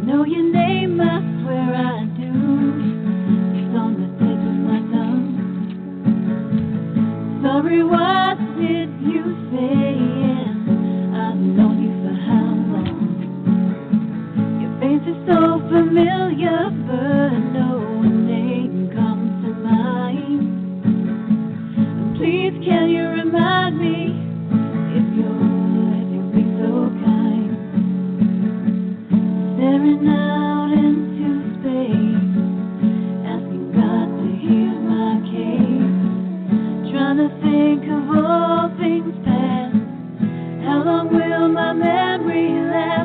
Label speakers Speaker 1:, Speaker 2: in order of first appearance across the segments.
Speaker 1: know your name, I swear I do. It's on the tip of my tongue. Sorry, what did you say? I've known you for how long? Your face is so familiar, but no name comes to mind. Please, can you remind me if you'll be so kind? Staring out into space, asking God to hear my case. Trying to think of all things past. How long will my memory last?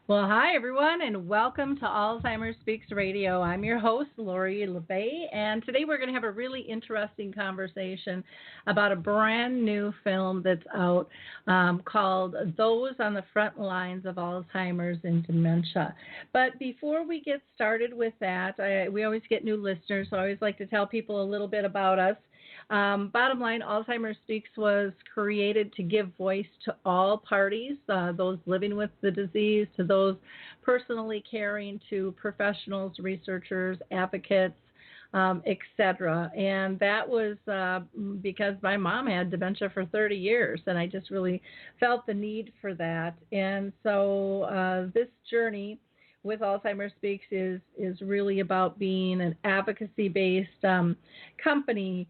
Speaker 2: Well, hi, everyone, and welcome to Alzheimer Speaks Radio. I'm your host, Lori LeBay, and today we're going to have a really interesting conversation about a brand new film that's out called Those on the Front Lines of Alzheimer's and Dementia. But before we get started with that, we always get new listeners, so I always like to tell people a little bit about us. Bottom line, Alzheimer Speaks was created to give voice to all parties, those living with the disease, to those personally caring, to professionals, researchers, advocates, etc. And that was because my mom had dementia for 30 years, and I just really felt the need for that. And so this journey with Alzheimer Speaks is really about being an advocacy-based company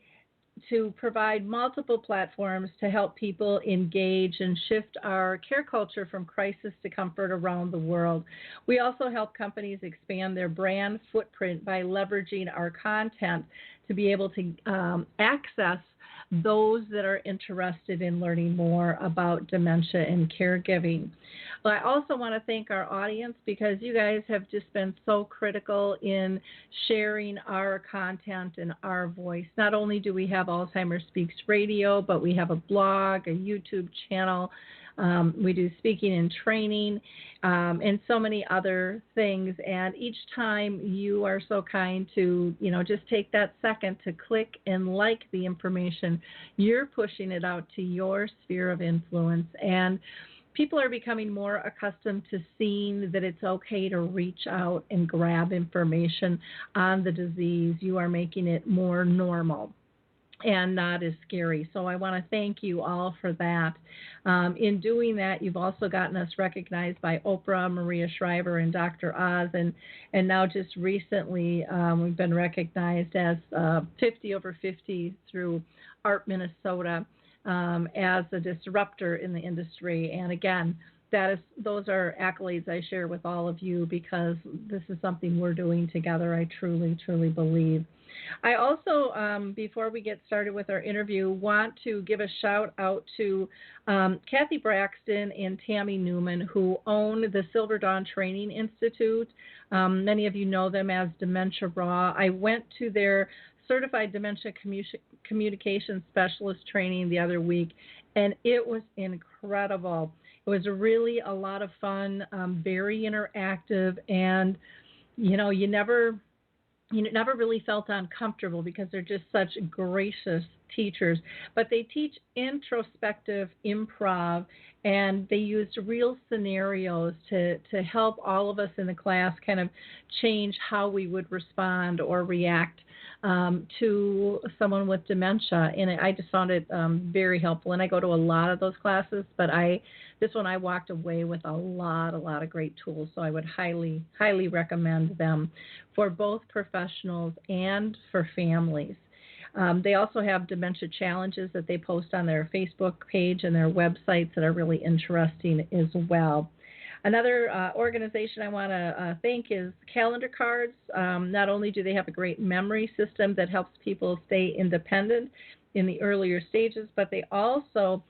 Speaker 2: to provide multiple platforms to help people engage and shift our care culture from crisis to comfort around the world. We also help companies expand their brand footprint by leveraging our content to be able to access those that are interested in learning more about dementia and caregiving. But I also want to thank our audience because you guys have just been so critical in sharing our content and our voice. Not only do we have Alzheimer Speaks Radio, but we have a blog, a YouTube channel. We do speaking and training, and so many other things. And each time you are so kind to, just take that second to click and like the information, you're pushing it out to your sphere of influence. And people are becoming more accustomed to seeing that it's okay to reach out and grab information on the disease. You are making it more normal and not as scary. So I want to thank you all for that. In doing that, you've also gotten us recognized by Oprah, Maria Shriver, and Dr. Oz, and now just recently we've been recognized as 50 over 50 through Art Minnesota as a disruptor in the industry. And again, those are accolades I share with all of you because this is something we're doing together, I truly, truly believe. I also, before we get started with our interview, want to give a shout out to Kathy Braxton and Tammy Newman, who own the Silver Dawn Training Institute. Many of you know them as Dementia Raw. I went to their Certified Dementia Communication Specialist training the other week, and it was incredible. It was really a lot of fun, very interactive, and, you never really felt uncomfortable because they're just such gracious teachers. But they teach introspective improv, and they used real scenarios to help all of us in the class kind of change how we would respond or react to someone with dementia. And I just found it very helpful. And I go to a lot of those classes, but this one I walked away with a lot of great tools. So I would highly, highly recommend them for both professionals and for families. They also have dementia challenges that they post on their Facebook page and their websites that are really interesting as well. Another organization I want to thank is Calendar Cards. Not only do they have a great memory system that helps people stay independent in the earlier stages, but they also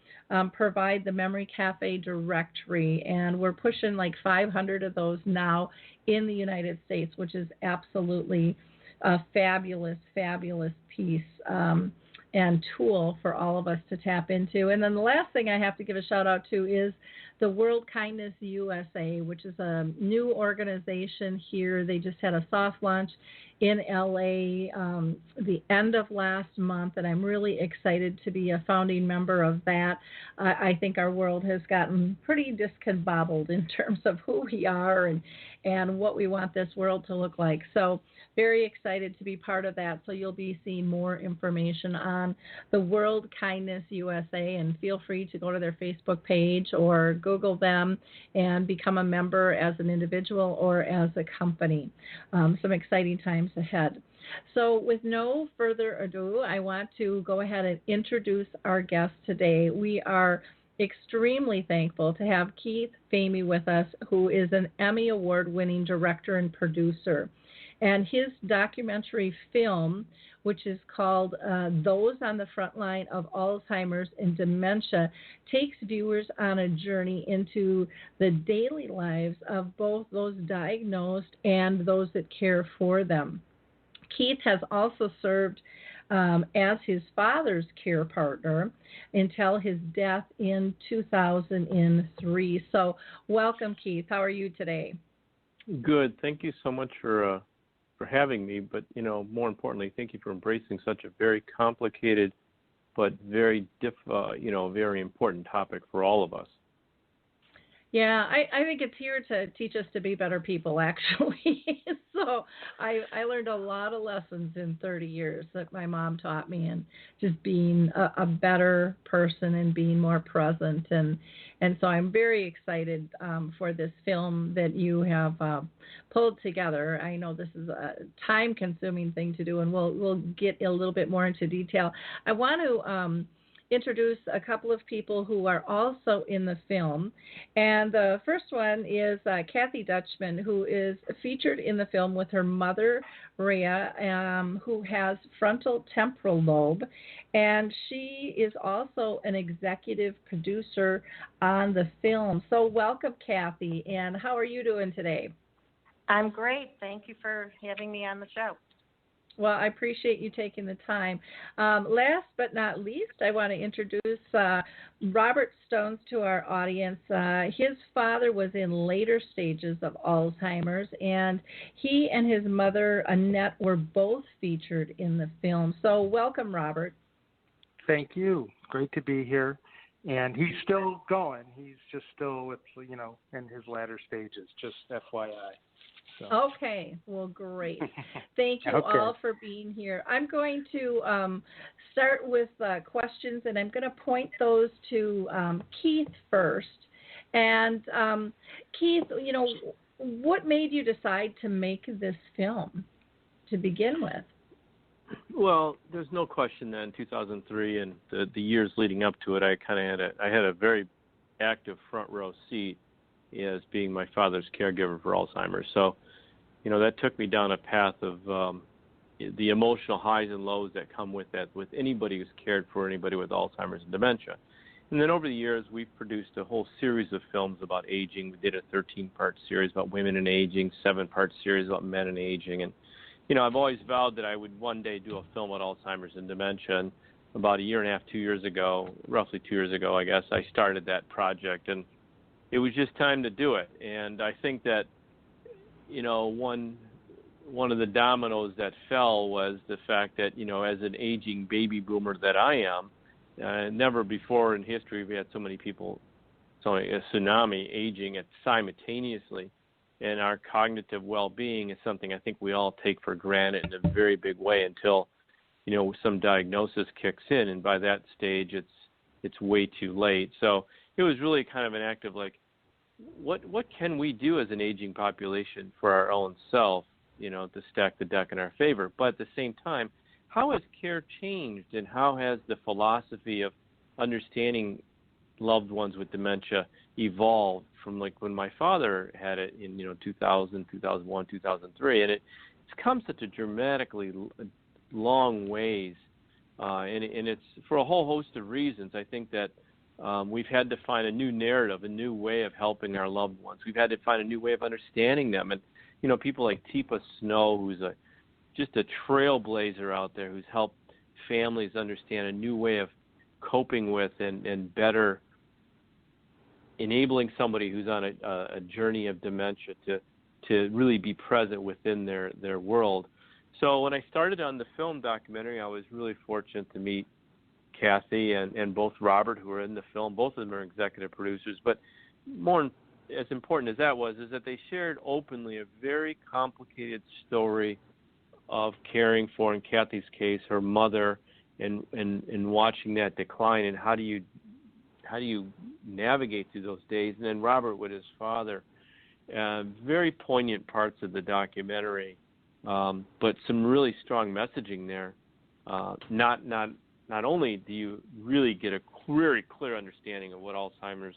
Speaker 2: provide the Memory Cafe directory, and we're pushing like 500 of those now in the United States, which is absolutely a fabulous, fabulous piece and tool for all of us to tap into. And then the last thing I have to give a shout out to is the World Kindness USA, which is a new organization here. They just had a soft launch in LA the end of last month, and I'm really excited to be a founding member of that. I think our world has gotten pretty discombobbled in terms of who we are and what we want this world to look like. So very excited to be part of that. So you'll be seeing more information on the World Kindness USA, and feel free to go to their Facebook page or Google them and become a member as an individual or as a company. Some exciting times ahead. So with no further ado, I want to go ahead and introduce our guest today. We are extremely thankful to have Keith Famie with us, who is an Emmy Award-winning director and producer. And his documentary film, which is called Those on the Front Line of Alzheimer's and Dementia, takes viewers on a journey into the daily lives of both those diagnosed and those that care for them. Keith has also served as his father's care partner until his death in 2003. So welcome, Keith. How are you today?
Speaker 3: Good. Thank you so much for having me, but more importantly, thank you for embracing such a very complicated but very very important topic for all of us.
Speaker 2: Yeah, I think it's here to teach us to be better people, actually. So I learned a lot of lessons in 30 years that my mom taught me, and just being a better person and being more present. And so I'm very excited for this film that you have pulled together. I know this is a time-consuming thing to do, and we'll get a little bit more into detail. I want to introduce a couple of people who are also in the film. And the first one is Cathy Deutchman, who is featured in the film with her mother, Rhea, who has frontal temporal lobe. And she is also an executive producer on the film. So welcome, Cathy. And how are you doing today?
Speaker 4: I'm great. Thank you for having me on the show.
Speaker 2: Well, I appreciate you taking the time. Last but not least, I want to introduce Robert Stone to our audience. His father was in later stages of Alzheimer's, and he and his mother, Annette, were both featured in the film. So welcome, Robert.
Speaker 5: Thank you. Great to be here. And he's still going. He's just still with, in his latter stages, just FYI. So.
Speaker 2: Okay, well, great. Thank you all for being here. I'm going to start with questions, and I'm going to point those to Keith first. And Keith, what made you decide to make this film to begin with?
Speaker 3: Well, there's no question that in 2003 and the years leading up to it, I had a very active front row seat as being my father's caregiver for Alzheimer's. So, that took me down a path of the emotional highs and lows that come with that, with anybody who's cared for anybody with Alzheimer's and dementia. And then over the years, we've produced a whole series of films about aging. We did a 13-part series about women and aging, 7-part series about men and aging. And, I've always vowed that I would one day do a film about Alzheimer's and dementia. And about a year and a half, 2 years ago, roughly 2 years ago, I guess, I started that project. And it was just time to do it. And I think that, one of the dominoes that fell was the fact that, as an aging baby boomer that I am, never before in history we had so many people, a tsunami aging simultaneously. And our cognitive well-being is something I think we all take for granted in a very big way until, some diagnosis kicks in. And by that stage, it's way too late. So it was really kind of an act of like, what can we do as an aging population for our own self, to stack the deck in our favor? But at the same time, how has care changed, and how has the philosophy of understanding loved ones with dementia evolved from like when my father had it in 2000, 2001, 2003, and it's come such a dramatically long ways, and it's for a whole host of reasons. I think that we've had to find a new narrative, a new way of helping our loved ones. We've had to find a new way of understanding them. And, people like Teepa Snow, who's just a trailblazer out there, who's helped families understand a new way of coping with and better enabling somebody who's on a journey of dementia to really be present within their world. So when I started on the film documentary, I was really fortunate to meet Cathy and both Robert, who were in the film. Both of them are executive producers. But more as important as that was, is that they shared openly a very complicated story of caring for, in Cathy's case, her mother, and watching that decline, and how do you navigate through those days. And then Robert with his father. Very poignant parts of the documentary, but some really strong messaging there. Not only do you really get a very clear understanding of what Alzheimer's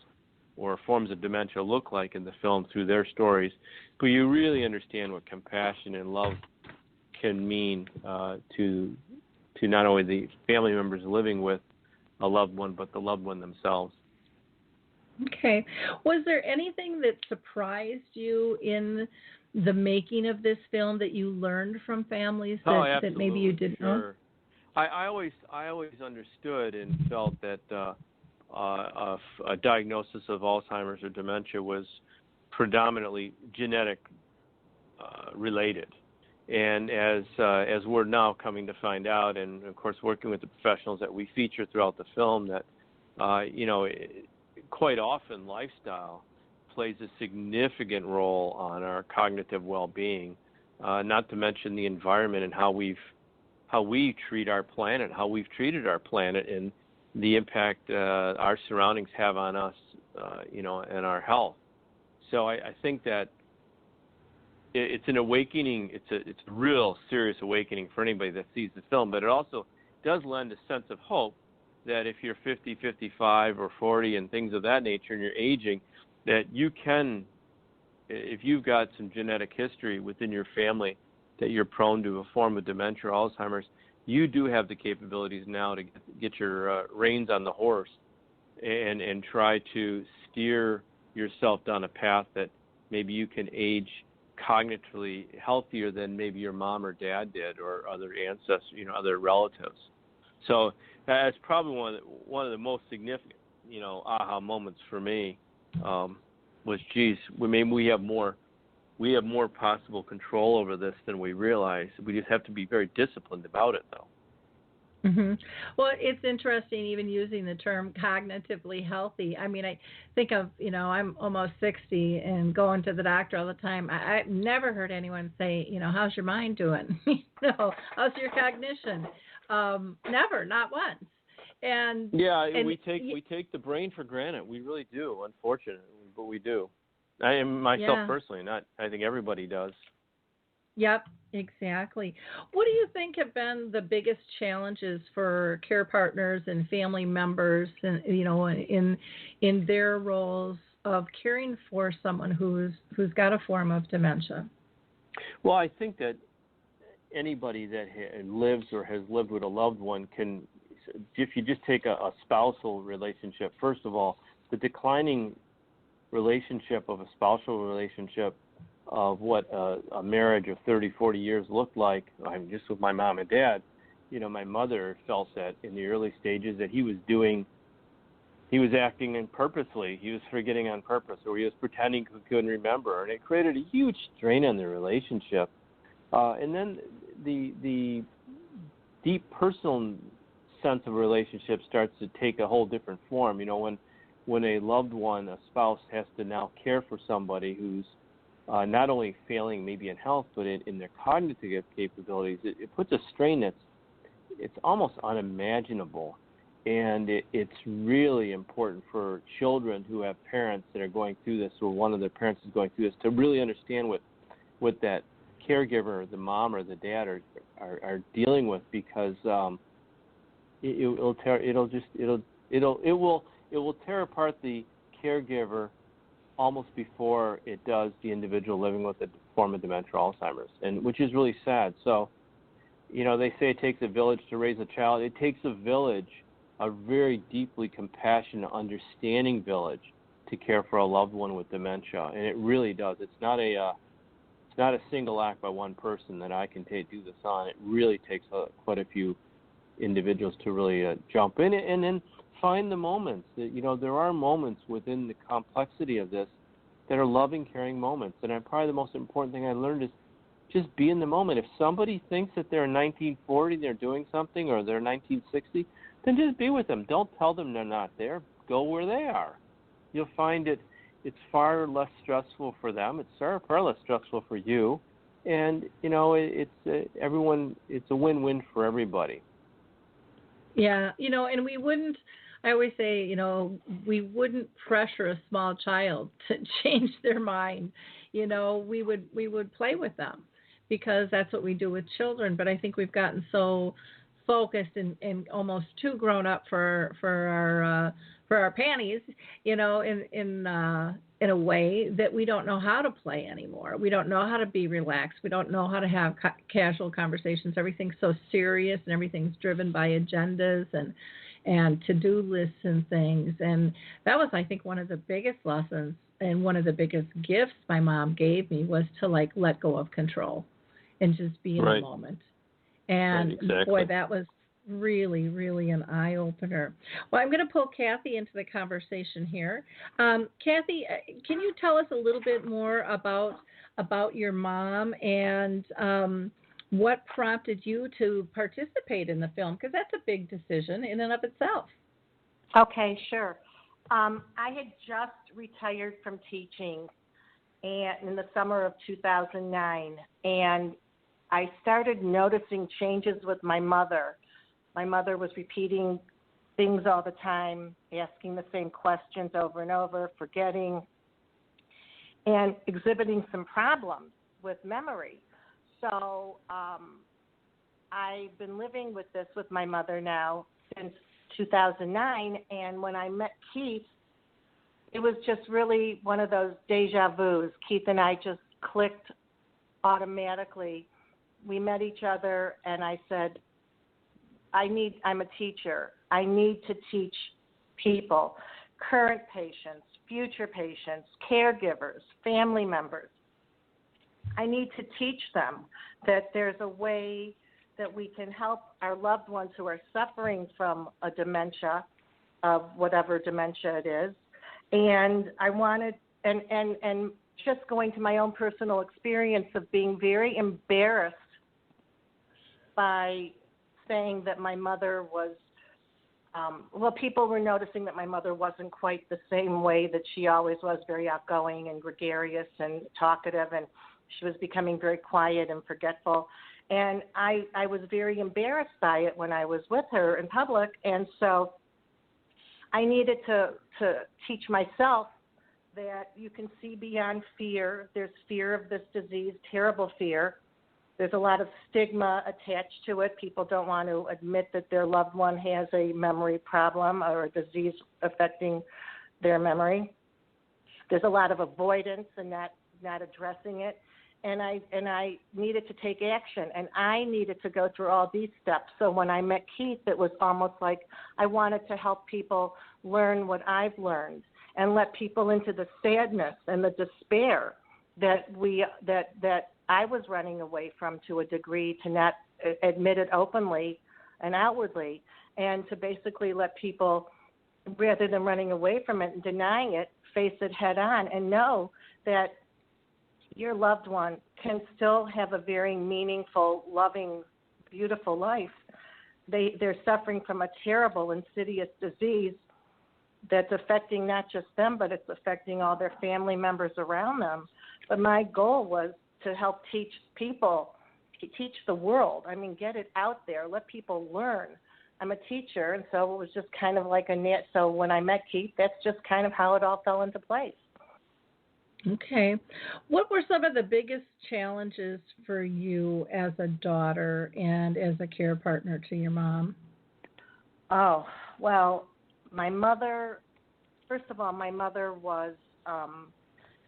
Speaker 3: or forms of dementia look like in the film through their stories, but you really understand what compassion and love can mean to not only the family members living with a loved one, but the loved one themselves.
Speaker 2: Okay. Was there anything that surprised you in the making of this film that you learned from families that maybe you didn't know?
Speaker 3: I always understood and felt that a diagnosis of Alzheimer's or dementia was predominantly genetic related. And as we're now coming to find out, and of course working with the professionals that we feature throughout the film, that quite often lifestyle plays a significant role on our cognitive well-being. Not to mention the environment and how we treat our planet, how we've treated our planet, and the impact our surroundings have on us, and our health. So I think that it's an awakening. It's a real serious awakening for anybody that sees the film, but it also does lend a sense of hope that if you're 50, 55, or 40 and things of that nature and you're aging, that you can, if you've got some genetic history within your family that you're prone to a form of dementia or Alzheimer's, you do have the capabilities now to get your reins on the horse and try to steer yourself down a path that maybe you can age cognitively healthier than maybe your mom or dad did, or other ancestors, other relatives. So that's probably one of the most significant, aha moments for me. Was, geez, we have more possible control over this than we realize. We just have to be very disciplined about it, though.
Speaker 2: Mm-hmm. Well, it's interesting even using the term cognitively healthy. I mean, I think of, I'm almost 60 and going to the doctor all the time. I've never heard anyone say, how's your mind doing? How's your cognition? Never, not once. And
Speaker 3: we take the brain for granted. We really do, unfortunately, but we do. I myself personally, I think everybody does.
Speaker 2: Yep, exactly. What do you think have been the biggest challenges for care partners and family members, and in their roles of caring for someone who's got a form of dementia?
Speaker 3: Well, I think that anybody that lives or has lived with a loved one can, if you just take a spousal relationship, first of all, the declining relationship of a spousal relationship of what a marriage of 30, 40 years looked like. I'm just with my mom and dad. My mother felt that in the early stages that he was acting purposely. He was forgetting on purpose, or he was pretending he couldn't remember, and it created a huge strain on the relationship. And then the deep personal sense of a relationship starts to take a whole different form. When a loved one, a spouse, has to now care for somebody who's not only failing maybe in health, but in their cognitive capabilities, it puts a strain it's almost unimaginable. And it's really important for children who have parents that are going through this, or one of their parents is going through this, to really understand what that caregiver, the mom or the dad, are dealing with, because it will tear apart the caregiver almost before it does the individual living with a form of dementia or Alzheimer's, and which is really sad. So, they say it takes a village to raise a child. It takes a village, a very deeply compassionate, understanding village, to care for a loved one with dementia, and it really does. It's not a single act by one person that I can do this on. It really takes quite a few individuals to really jump in and then find the moments. There are moments within the complexity of this that are loving, caring moments. And probably the most important thing I learned is just be in the moment. If somebody thinks that they're in 1940 and they're doing something, or they're 1960, then just be with them. Don't tell them they're not there. Go where they are. You'll find it's far less stressful for them. It's far less stressful for you. And, it's a win-win for everybody.
Speaker 2: Yeah, and we wouldn't, I always say, we wouldn't pressure a small child to change their mind. We would play with them because that's what we do with children. But I think we've gotten so focused and almost too grown up for our panties, in a way that we don't know how to play anymore. We don't know how to be relaxed. We don't know how to have casual conversations. Everything's so serious, and everything's driven by agendas and to-do lists and things. And that was, I think, one of the biggest lessons and one of the biggest gifts my mom gave me was to let go of control and just be in the moment. And
Speaker 3: right, exactly.
Speaker 2: Boy, that was really, really an eye-opener. Well, I'm going to pull Cathy into the conversation here. Cathy, can you tell us a little bit more about your mom and what prompted you to participate in the film? Because that's a big decision in and of itself.
Speaker 4: Okay, sure. I had just retired from teaching in the summer of 2009, and I started noticing changes with my mother. My mother was repeating things all the time, asking the same questions over and over, forgetting, and exhibiting some problems with memory. So I've been living with this with my mother now since 2009, and when I met Keith, it was just really one of those deja vus. Keith and I just clicked automatically. We met each other, and I said, I'm a teacher. I need to teach people, current patients, future patients, caregivers, family members. I need to teach them that there's a way that we can help our loved ones who are suffering from a dementia, of whatever dementia it is. And I wanted, and just going to my own personal experience of being very embarrassed by saying that my mother was, people were noticing that my mother wasn't quite the same way that she always was, very outgoing and gregarious and talkative, and she was becoming very quiet and forgetful. And I was very embarrassed by it when I was with her in public, and so I needed to teach myself that you can see beyond fear. There's fear of this disease, terrible fear. There's a lot of stigma attached to it. People don't want to admit that their loved one has a memory problem or a disease affecting their memory. There's a lot of avoidance and not addressing it. And I needed to take action, and I needed to go through all these steps. So when I met Keith, it was almost like I wanted to help people learn what I've learned and let people into the sadness and the despair that I was running away from to a degree, to not admit it openly and outwardly, and to basically let people, rather than running away from it and denying it, face it head on and know that your loved one can still have a very meaningful, loving, beautiful life. They're suffering from a terrible, insidious disease that's affecting not just them, but it's affecting all their family members around them. But my goal was to help teach people, teach the world. I mean, get it out there, let people learn. I'm a teacher, and so it was just kind of like so when I met Keith, that's just kind of how it all fell into place.
Speaker 2: Okay. What were some of the biggest challenges for you as a daughter and as a care partner to your mom?
Speaker 4: Oh, well, my mother, first of all, my mother was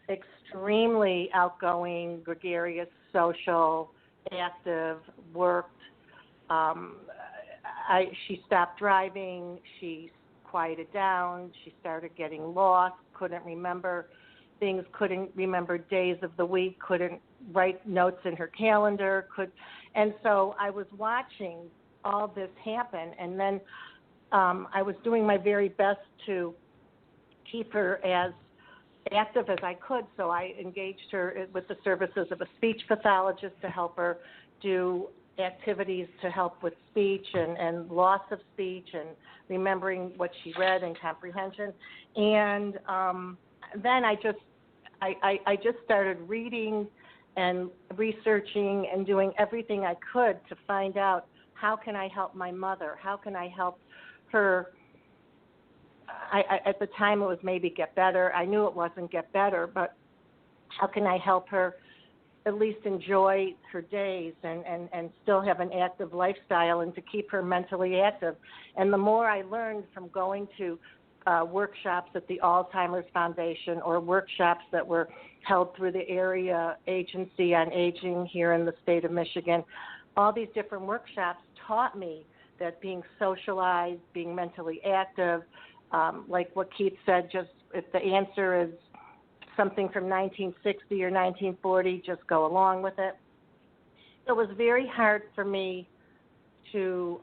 Speaker 4: extremely outgoing, gregarious, social, active, worked. She stopped driving. She quieted down. She started getting lost, couldn't remember things, couldn't remember days of the week, couldn't write notes in her calendar, and so I was watching all this happen, and then I was doing my very best to keep her as active as I could, so I engaged her with the services of a speech pathologist to help her do activities to help with speech and loss of speech and remembering what she read and comprehension. And then I just started reading and researching and doing everything I could to find out, how can I help my mother? How can I help her? At the time it was maybe get better. I knew it wasn't get better, but how can I help her at least enjoy her days and still have an active lifestyle and to keep her mentally active? And the more I learned from going to workshops at the Alzheimer's Foundation or workshops that were held through the area agency on aging here in the state of Michigan, all these different workshops taught me that being socialized, being mentally active, like what Keith said, just if the answer is something from 1960 or 1940, just go along with it. It was very hard for me to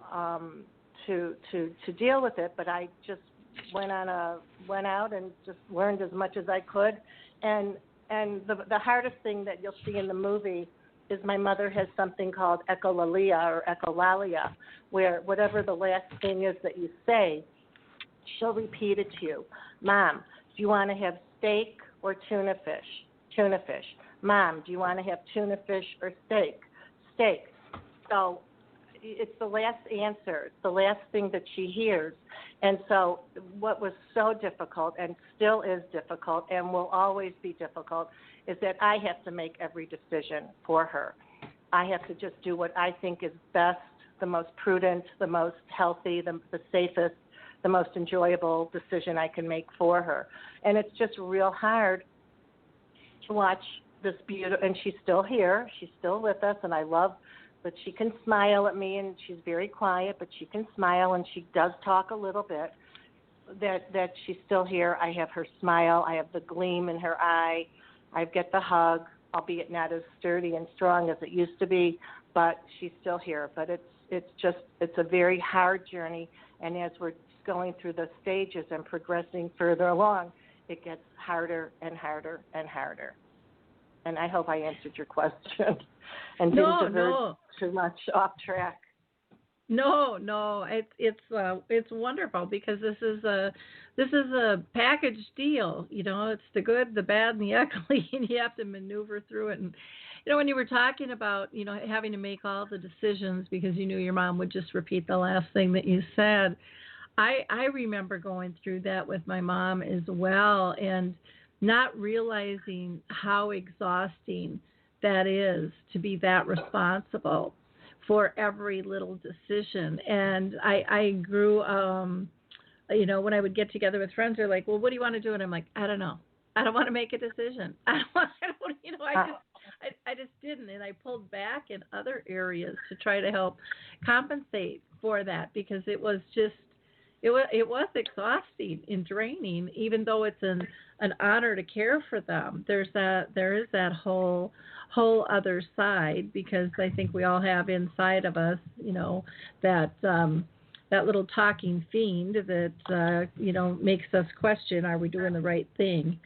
Speaker 4: deal with it, but I just went out and just learned as much as I could. And the hardest thing that you'll see in the movie is my mother has something called echolalia or echolalia, where whatever the last thing is that you say, she'll repeat it to you. Mom, do you want to have steak or tuna fish? Tuna fish. Mom, do you want to have tuna fish or steak? Steak. So it's the last answer. It's the last thing that she hears. And so what was so difficult and still is difficult and will always be difficult is that I have to make every decision for her. I have to just do what I think is best, the most prudent, the most healthy, the safest, the most enjoyable decision I can make for her. And it's just real hard to watch this beautiful, and she's still here, she's still with us, and I love that she can smile at me, and she's very quiet, but she can smile, and she does talk a little bit, that she's still here. I have her smile, I have the gleam in her eye, I get the hug, albeit not as sturdy and strong as it used to be, but she's still here. But it's a very hard journey, and as we're going through the stages and progressing further along, it gets harder and harder and harder. And I hope I answered your question and didn't divert too much off track.
Speaker 2: No, it's wonderful because this is a package deal. You know, it's the good, the bad, and the ugly, and you have to maneuver through it. And when you were talking about having to make all the decisions because you knew your mom would just repeat the last thing that you said, I remember going through that with my mom as well, and not realizing how exhausting that is to be that responsible for every little decision. And I grew, when I would get together with friends, they're like, well, what do you want to do? And I'm like, I don't know. I don't want to make a decision. I just didn't. And I pulled back in other areas to try to help compensate for that because it was just, it was exhausting and draining, even though it's an honor to care for them. There is that whole other side, because I think we all have inside of us, that little talking fiend that makes us question, are we doing the right thing?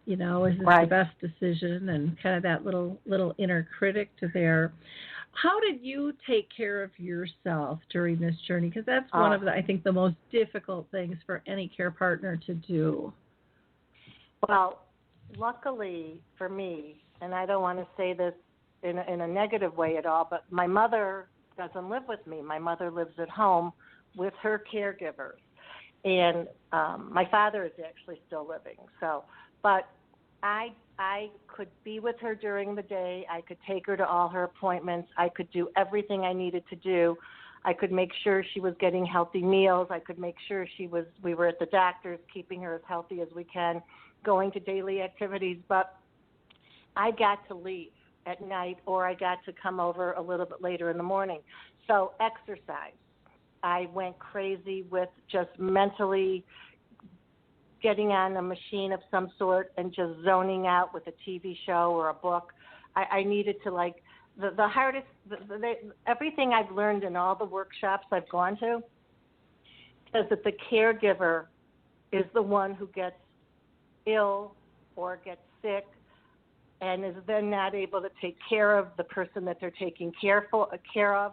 Speaker 2: Is this the best decision? And kind of that little inner critic there. How did you take care of yourself during this journey? Because that's one of I think the most difficult things for any care partner to do.
Speaker 4: Well, luckily for me, and I don't want to say this in a negative way at all, but my mother doesn't live with me. My mother lives at home with her caregivers. And my father is actually still living. But I could be with her during the day. I could take her to all her appointments. I could do everything I needed to do. I could make sure she was getting healthy meals. I could make sure we were at the doctor's, keeping her as healthy as we can, going to daily activities. But I got to leave at night, or I got to come over a little bit later in the morning. So exercise. I went crazy with just mentally getting on a machine of some sort and just zoning out with a TV show or a book. I needed to, the hardest, everything I've learned in all the workshops I've gone to is that the caregiver is the one who gets ill or gets sick and is then not able to take care of the person that they're taking care of.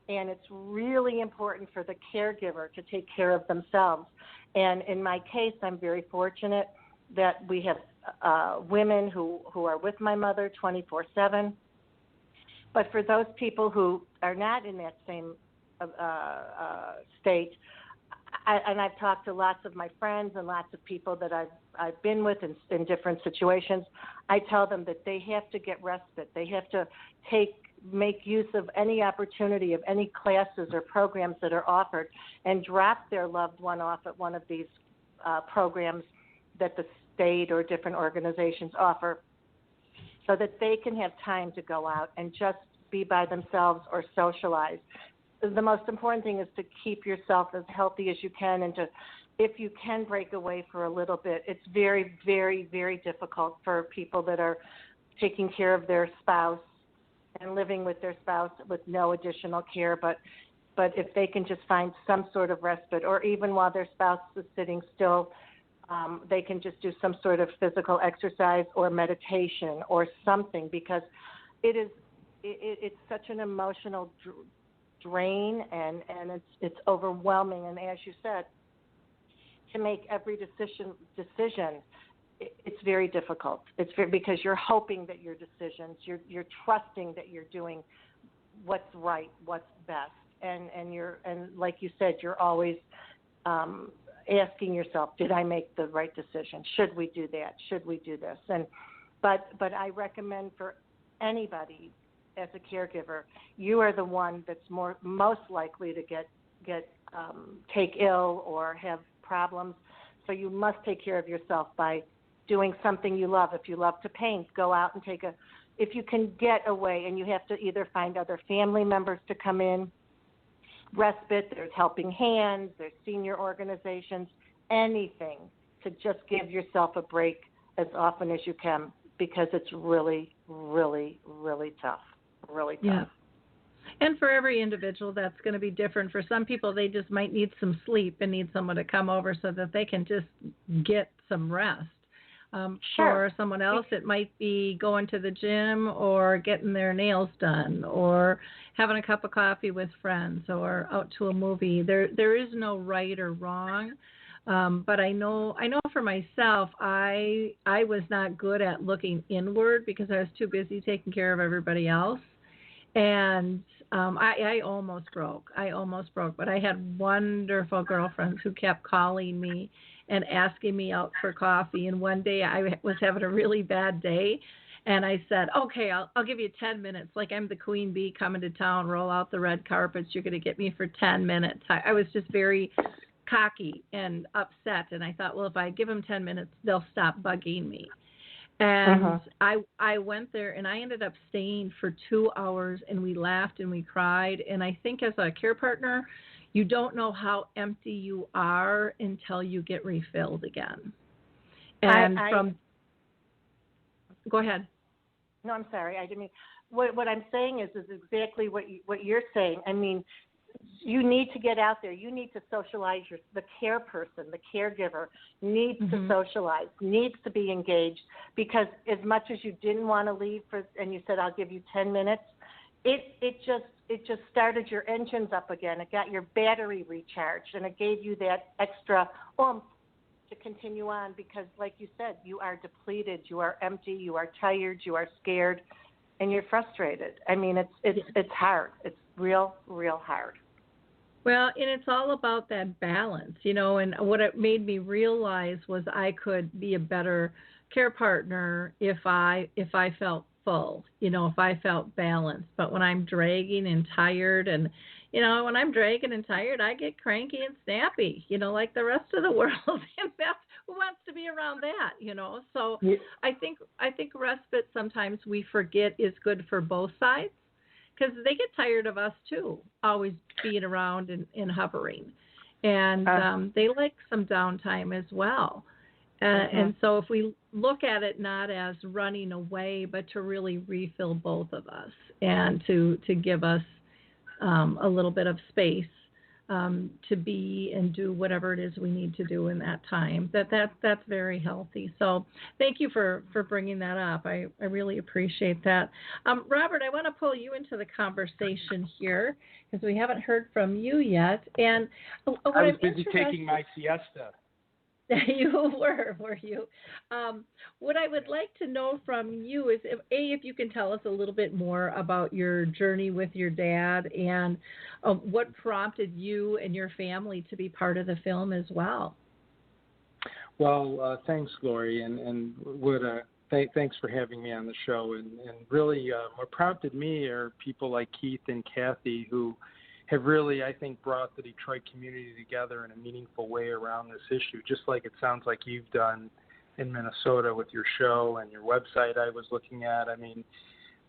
Speaker 4: And it's really important for the caregiver to take care of themselves. And in my case, I'm very fortunate that we have women who are with my mother 24/7. But for those people who are not in that same state, and I've talked to lots of my friends and lots of people that I've been with in different situations, I tell them that they have to get respite. They have to make use of any opportunity of any classes or programs that are offered and drop their loved one off at one of these programs that the state or different organizations offer so that they can have time to go out and just be by themselves or socialize. The most important thing is to keep yourself as healthy as you can, and if you can break away for a little bit. It's very, very, very difficult for people that are taking care of their spouse and living with their spouse with no additional care, but if they can just find some sort of respite, or even while their spouse is sitting still, they can just do some sort of physical exercise or meditation or something, because it's such an emotional drain, and it's overwhelming. And as you said, to make every decision, it's very difficult. Because you're hoping that your decisions, you're trusting that you're doing what's right, what's best, and like you said, you're always asking yourself, did I make the right decision? Should we do that? Should we do this? But I recommend for anybody as a caregiver, you are the one that's most likely to take ill or have problems. So you must take care of yourself by doing something you love. If you love to paint, go out and if you can get away, and you have to either find other family members to come in, respite, there's Helping Hands, there's senior organizations, anything to just give yourself a break as often as you can, because it's really, really, really tough. Really tough.
Speaker 2: Yeah. And for every individual, that's going to be different. For some people, they just might need some sleep and need someone to come over so that they can just get some rest.
Speaker 4: Sure.
Speaker 2: For someone else, it might be going to the gym or getting their nails done or having a cup of coffee with friends or out to a movie. There is no right or wrong. But I know for myself, I was not good at looking inward because I was too busy taking care of everybody else. And I almost broke. But I had wonderful girlfriends who kept calling me and asking me out for coffee. And one day I was having a really bad day, and I said, okay, I'll give you 10 minutes. Like I'm the queen bee coming to town, roll out the red carpets. You're going to get me for 10 minutes. I was just very cocky and upset. And I thought, well, if I give them 10 minutes, they'll stop bugging me. And I went there, and I ended up staying for 2 hours, and we laughed and we cried. And I think as a care partner, you don't know how empty you are until you get refilled again. And go ahead.
Speaker 4: No, I'm sorry. I didn't mean. What I'm saying is exactly what you're saying. I mean, you need to get out there. You need to socialize. The care person, the caregiver, needs to socialize, needs to be engaged, because as much as you didn't want to leave and you said, I'll give you 10 minutes, it just started your engines up again. It got your battery recharged, and it gave you that extra oomph to continue on, because like you said, you are depleted, you are empty, you are tired, you are scared, and you're frustrated. I mean, it's hard. It's real hard.
Speaker 2: Well, and it's all about that balance, and what it made me realize was I could be a better care partner if I felt full, if I felt balanced. But when I'm dragging and tired, and when I'm dragging and tired, I get cranky and snappy, like the rest of the world. And that's, who wants to be around that, So yeah. I think respite sometimes we forget is good for both sides, because they get tired of us too, always being around and hovering. And they like some downtime as well. And so if we look at it not as running away, but to really refill both of us and to give us a little bit of space to be and do whatever it is we need to do in that time. That's very healthy. So thank you for bringing that up. I really appreciate that. Robert, I want to pull you into the conversation here because we haven't heard from you yet. And
Speaker 5: I was busy taking my siesta.
Speaker 2: You were you? What I would like to know from you is, if you can tell us a little bit more about your journey with your dad and what prompted you and your family to be part of the film as well.
Speaker 5: Well, thanks, Lori, and thanks for having me on the show. And really, what prompted me are people like Keith and Cathy who have really, I think, brought the Detroit community together in a meaningful way around this issue, just like it sounds like you've done in Minnesota with your show and your website I was looking at. I mean,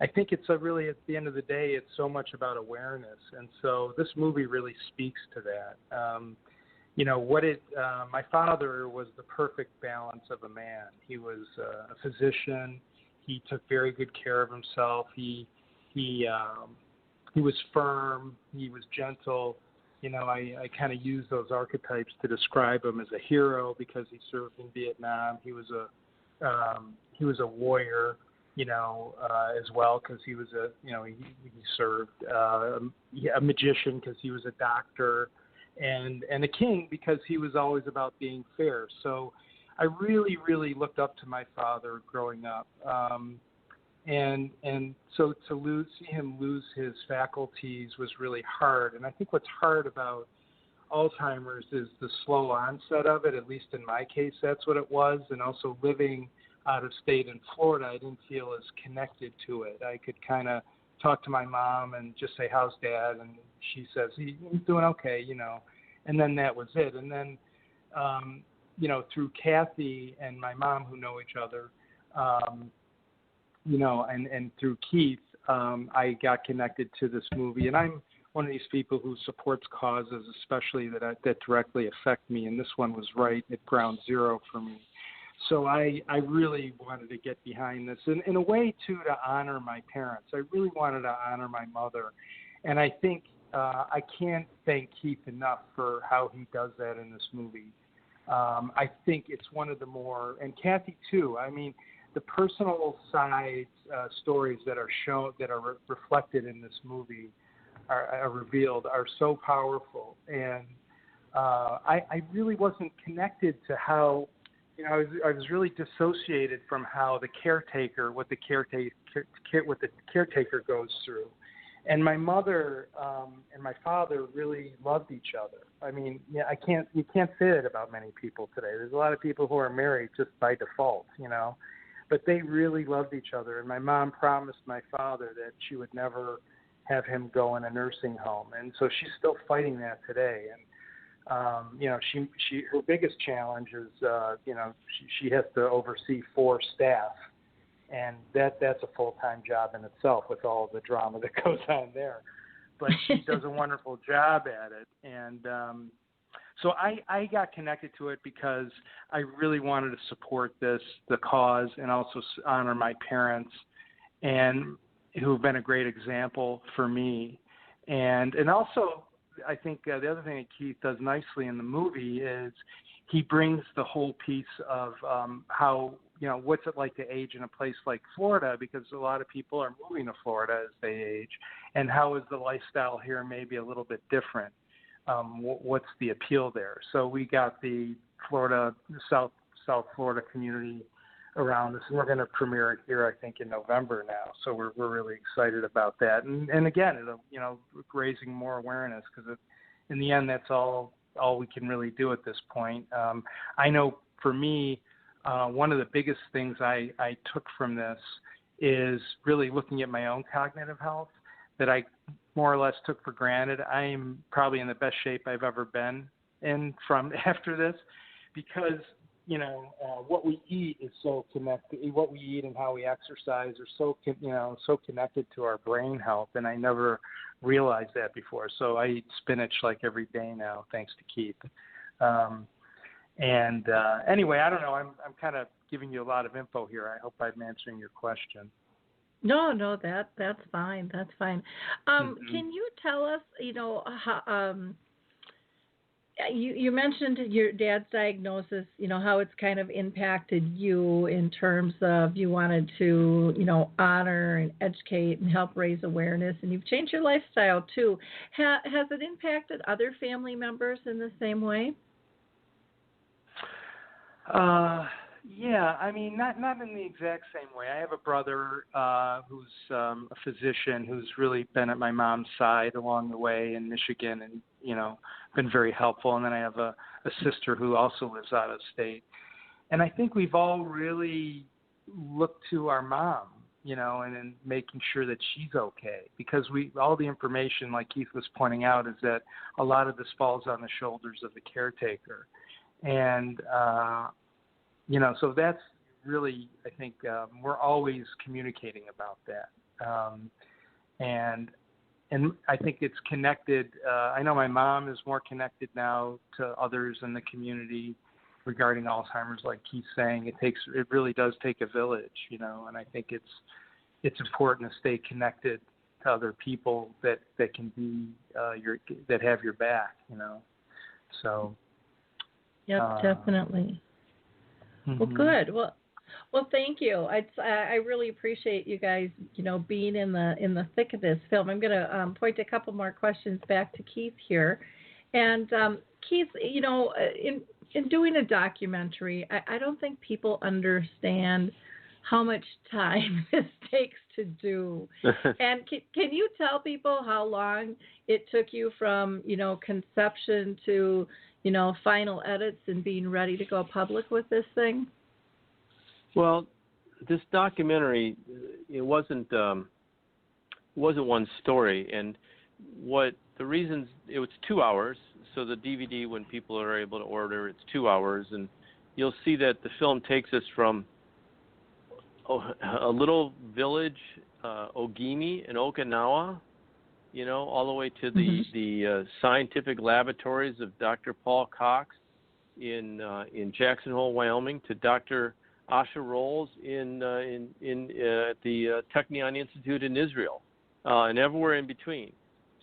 Speaker 5: I think it's really, at the end of the day, it's so much about awareness. And so this movie really speaks to that. My father was the perfect balance of a man. He was a physician. He took very good care of himself. He was firm. He was gentle. I kind of use those archetypes to describe him as a hero because he served in Vietnam. He was a warrior, as well because he was he served. A magician because he was a doctor, and a king because he was always about being fair. So I really, really looked up to my father growing up. And so to see him lose his faculties was really hard. And I think what's hard about Alzheimer's is the slow onset of it. At least in my case, that's what it was. And also living out of state in Florida, I didn't feel as connected to it. I could kind of talk to my mom and just say, "How's Dad?" And she says, "He's doing okay," And then that was it. And then, through Cathy and my mom who know each other, and through Keith, I got connected to this movie. And I'm one of these people who supports causes, especially that directly affect me. And this one was right at ground zero for me. So I really wanted to get behind this. And in a way, too, to honor my parents. I really wanted to honor my mother. And I think I can't thank Keith enough for how he does that in this movie. I think it's one of the more, and Cathy, too. I mean, the personal side stories that are shown, that are reflected in this movie, are revealed, are so powerful. And I really wasn't connected to how, I was really dissociated from how the caretaker, what the caretaker goes through. And my mother and my father really loved each other. I mean, you can't say that about many people today. There's a lot of people who are married just by default, But they really loved each other. And my mom promised my father that she would never have him go in a nursing home. And so she's still fighting that today. And, her biggest challenge is, she has to oversee 4 staff. And that's a full-time job in itself with all the drama that goes on there. But she does a wonderful job at it. And so I got connected to it because I really wanted to support the cause, and also honor my parents, and who have been a great example for me. And also, I think the other thing that Keith does nicely in the movie is he brings the whole piece of how, what's it like to age in a place like Florida, because a lot of people are moving to Florida as they age, and how is the lifestyle here maybe a little bit different. What's the appeal there? So we got the South Florida community around this, and we're going to premiere it here, I think, in November now. So we're really excited about that. And again, it'll, raising more awareness, because in the end, that's all we can really do at this point. I know for me, one of the biggest things I took from this is really looking at my own cognitive health that I more or less took for granted. I'm probably in the best shape I've ever been in from after this, because, what we eat is so connected. What we eat and how we exercise are so connected to our brain health, and I never realized that before. So I eat spinach like every day now, thanks to Keith. Anyway, I don't know. I'm kind of giving you a lot of info here. I hope I'm answering your question.
Speaker 2: No, that's fine. That's fine. Can you tell us, you mentioned your dad's diagnosis, how it's kind of impacted you in terms of you wanted to, honor and educate and help raise awareness, and you've changed your lifestyle too. Has it impacted other family members in the same way?
Speaker 5: Yeah, I mean, not in the exact same way. I have a brother who's a physician who's really been at my mom's side along the way in Michigan, and been very helpful. And then I have a sister who also lives out of state. And I think we've all really looked to our mom, and making sure that she's okay, because all the information, like Keith was pointing out, is that a lot of this falls on the shoulders of the caretaker. And so that's really, I think, we're always communicating about that. And I think it's connected. I know my mom is more connected now to others in the community regarding Alzheimer's, like Keith's saying. It really does take a village, and I think it's important to stay connected to other people that can be that have your back, So.
Speaker 2: Yep, definitely. Well, good. Well, thank you. I really appreciate you guys, being in the thick of this film. I'm going to point a couple more questions back to Keith here. And Keith, in doing a documentary, I don't think people understand how much time this takes to do. And can you tell people how long it took you from, conception to final edits and being ready to go public with this thing?
Speaker 3: Well, this documentary, it wasn't one story, and the reasons it was 2 hours. So the DVD, when people are able to order, it's 2 hours, and you'll see that the film takes us from a little village, Ogimi in Okinawa, all the way to the scientific laboratories of Dr. Paul Cox in Jackson Hole, Wyoming, to Dr. Asha Rolls at the Technion Institute in Israel, and everywhere in between.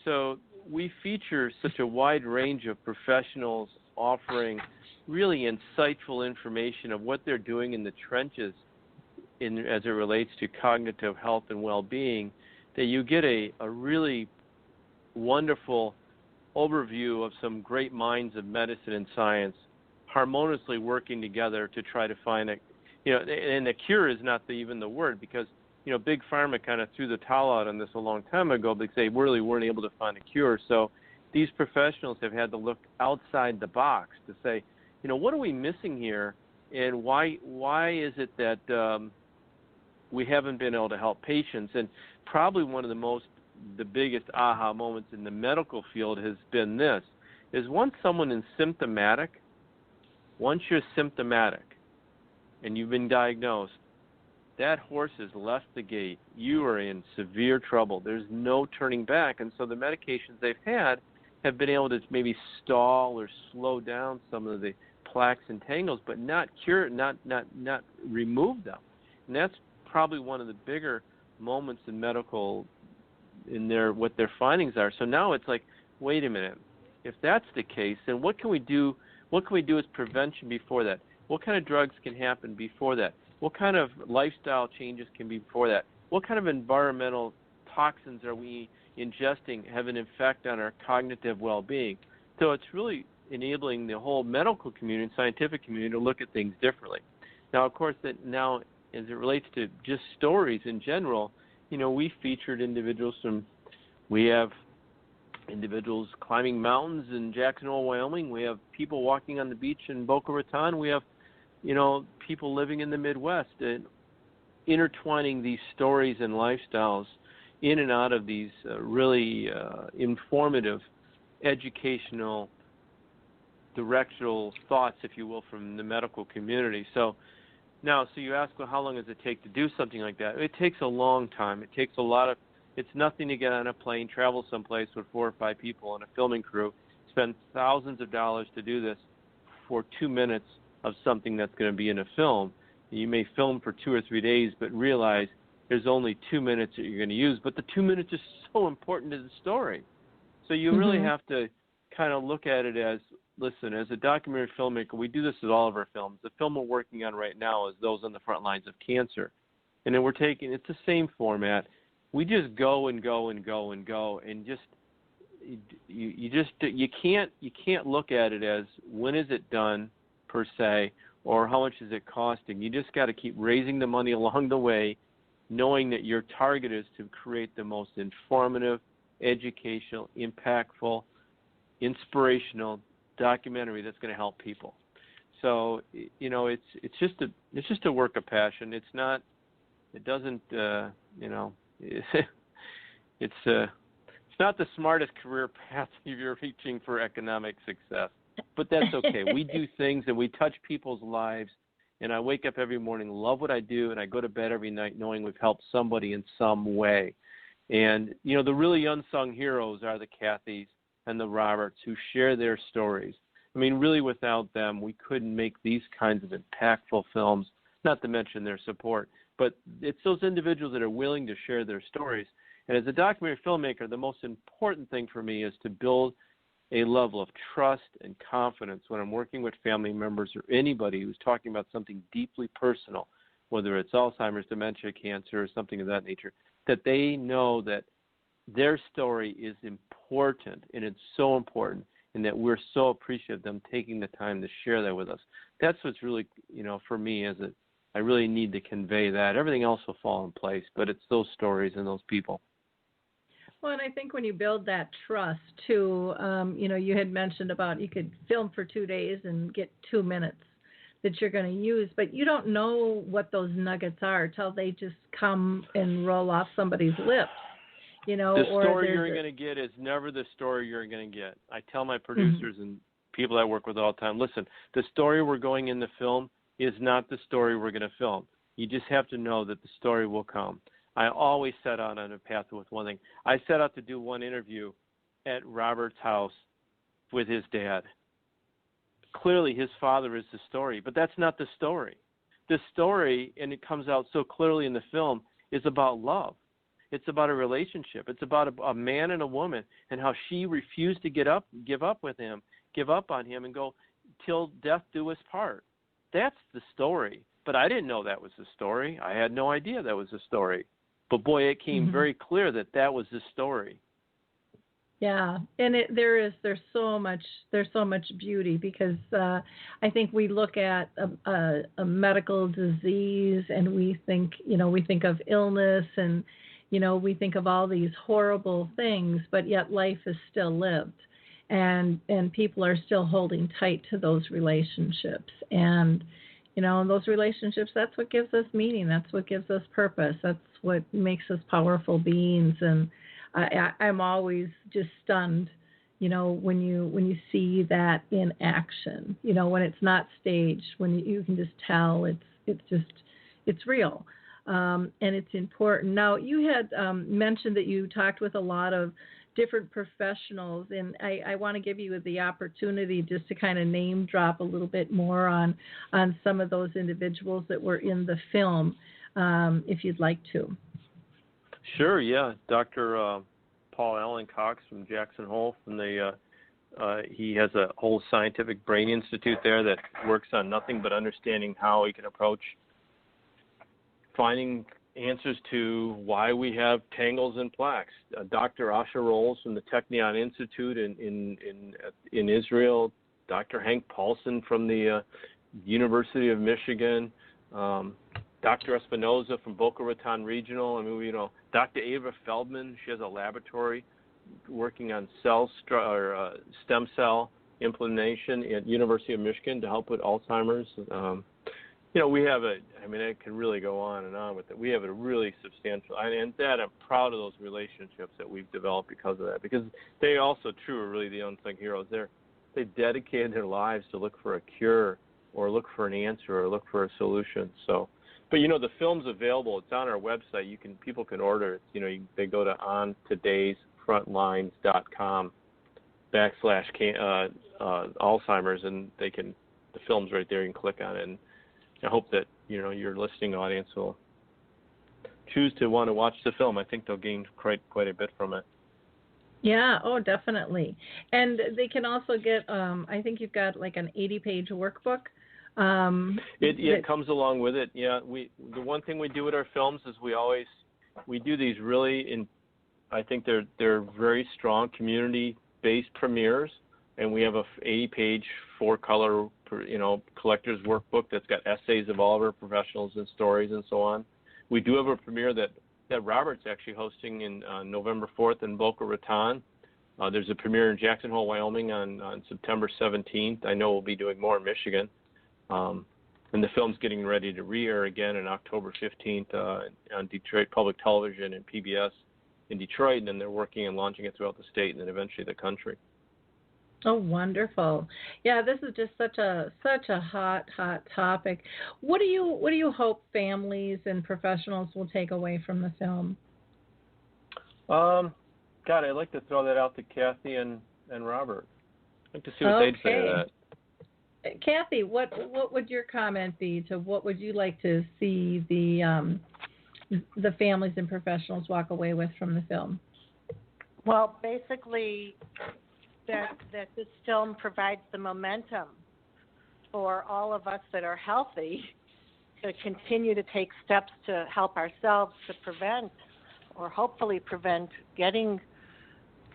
Speaker 3: So we feature such a wide range of professionals offering really insightful information of what they're doing in the trenches as it relates to cognitive health and well-being, that you get a really wonderful overview of some great minds of medicine and science harmoniously working together to try to find and the cure is not even the word, because Big Pharma kind of threw the towel out on this a long time ago because they really weren't able to find a cure. So these professionals have had to look outside the box to say, what are we missing here, and why is it that we haven't been able to help patients? And probably one of the biggest aha moments in the medical field has been this, is once you're symptomatic and you've been diagnosed, that horse has left the gate. You are in severe trouble. There's no turning back. And so the medications they've had have been able to maybe stall or slow down some of the plaques and tangles, but not cure, not remove them. And that's probably one of the bigger moments in medical, what their findings are. So now it's like, wait a minute. If that's the case, then what can we do? What can we do as prevention before that? What kind of drugs can happen before that? What kind of lifestyle changes can be before that? What kind of environmental toxins are we ingesting have an effect on our cognitive well-being? So it's really enabling the whole medical community and scientific community to look at things differently. Now, of course, as it relates to just stories in general, we featured individuals we have individuals climbing mountains in Jackson Hole, Wyoming. We have people walking on the beach in Boca Raton. We have people living in the Midwest, and intertwining these stories and lifestyles in and out of these really informative, educational, directional thoughts, if you will, from the medical community. So you ask, well, how long does it take to do something like that? It takes a long time. It takes it's nothing to get on a plane, travel someplace with 4 or 5 people and a filming crew, spend thousands of dollars to do this for 2 minutes of something that's going to be in a film. You may film for 2 or 3 days, but realize there's only 2 minutes that you're going to use. But the 2 minutes is so important to the story. So you really have to kind of look at it as, listen, as a documentary filmmaker, we do this with all of our films. The film we're working on right now is those on the front lines of cancer. And then it's the same format. We just go and go and go and go, and you can't look at it as when is it done per se, or how much is it costing. You just got to keep raising the money along the way, knowing that your target is to create the most informative, educational, impactful, inspirational documentary that's going to help people. So it's just a work of passion. It's not. It doesn't. It's not the smartest career path if you're reaching for economic success, but that's okay. We do things and we touch people's lives, and I wake up every morning, love what I do, and I go to bed every night knowing we've helped somebody in some way. And, the really unsung heroes are the Cathys and the Roberts who share their stories. I mean, really without them, we couldn't make these kinds of impactful films, not to mention their support. But it's those individuals that are willing to share their stories. And as a documentary filmmaker, the most important thing for me is to build a level of trust and confidence when I'm working with family members or anybody who's talking about something deeply personal, whether it's Alzheimer's, dementia, cancer, or something of that nature, that they know that their story is important, and it's so important, and that we're so appreciative of them taking the time to share that with us. That's what's really, for me, I really need to convey that. Everything else will fall in place, but it's those stories and those people.
Speaker 2: Well, and I think when you build that trust, too, you had mentioned about you could film for 2 days and get 2 minutes that you're going to use, but you don't know what those nuggets are till they just come and roll off somebody's lips.
Speaker 3: The story you're going to get is never the story you're going to get. I tell my producers and people I work with all the time, listen, the story we're going in the film is not the story we're going to film. You just have to know that the story will come. I always set out on a path with one thing. I set out to do one interview at Robert's house with his dad. Clearly, his father is the story, but that's not the story. The story, and it comes out so clearly in the film, is about love. It's about a relationship. It's about a man and a woman, and how she refused to give up on him, and go till death do us part. That's the story. But I didn't know that was the story. I had no idea that was the story. But boy, it came very clear that was the story.
Speaker 2: Yeah, and there's so much beauty, because I think we look at a medical disease and we think of illness, and we think of all these horrible things, but yet life is still lived, and people are still holding tight to those relationships, and those relationships, that's what gives us meaning, that's what gives us purpose, that's what makes us powerful beings. And I'm always just stunned, when you see that in action, when it's not staged, when you can just tell it's real, and it's important. Now, you had mentioned that you talked with a lot of different professionals, and I want to give you the opportunity just to kind of name drop a little bit more on some of those individuals that were in the film, if you'd like to.
Speaker 3: Sure, yeah. Dr. Paul Allen Cox from Jackson Hole, and he has a whole scientific brain institute there that works on nothing but understanding how we can approach finding answers to why we have tangles and plaques. Dr. Asha Rolls from the Technion Institute in Israel, Dr. Hank Paulson from the University of Michigan, Dr. Espinoza from Boca Raton Regional. Dr. Ava Feldman, she has a laboratory working on stem cell implantation at University of Michigan to help with Alzheimer's. We have it can really go on and on with it. We have a really substantial, and that I'm proud of those relationships that we've developed because of that, because they also, are really the unsung heroes. They dedicated their lives to look for a cure or look for an answer or look for a solution. So, but the film's available. It's on our website. People can order it. They go to ontodaysfrontlines.com /Alzheimer's, and the film's right there. You can click on it. And I hope that your listening audience will choose to want to watch the film. I think they'll gain quite a bit from it.
Speaker 2: Yeah, oh, definitely. And they can also get, I think you've got like an 80-page workbook.
Speaker 3: It comes along with it. Yeah, the one thing we do with our films is we do these really I think they're very strong community-based premieres, and we have a 80-page 4-color collector's workbook that's got essays of all of our professionals and stories and so on. We do have a premiere that Robert's actually hosting in November 4th in Boca Raton. There's a premiere in Jackson Hole, Wyoming on September 17th. I know we'll be doing more in Michigan. And the film's getting ready to re-air again on October 15th on Detroit Public Television and PBS in Detroit, and then they're working on launching it throughout the state and then eventually the country.
Speaker 2: Oh, wonderful! Yeah, this is just such a hot topic. What do you hope families and professionals will take away from the film?
Speaker 3: God, I'd like to throw that out to Cathy and Robert. I'd like to see what they'd say to that.
Speaker 2: Cathy, what would your comment be to what would you like to see the families and professionals walk away with from the film?
Speaker 4: Well, basically, that this film provides the momentum for all of us that are healthy to continue to take steps to help ourselves to prevent or hopefully prevent getting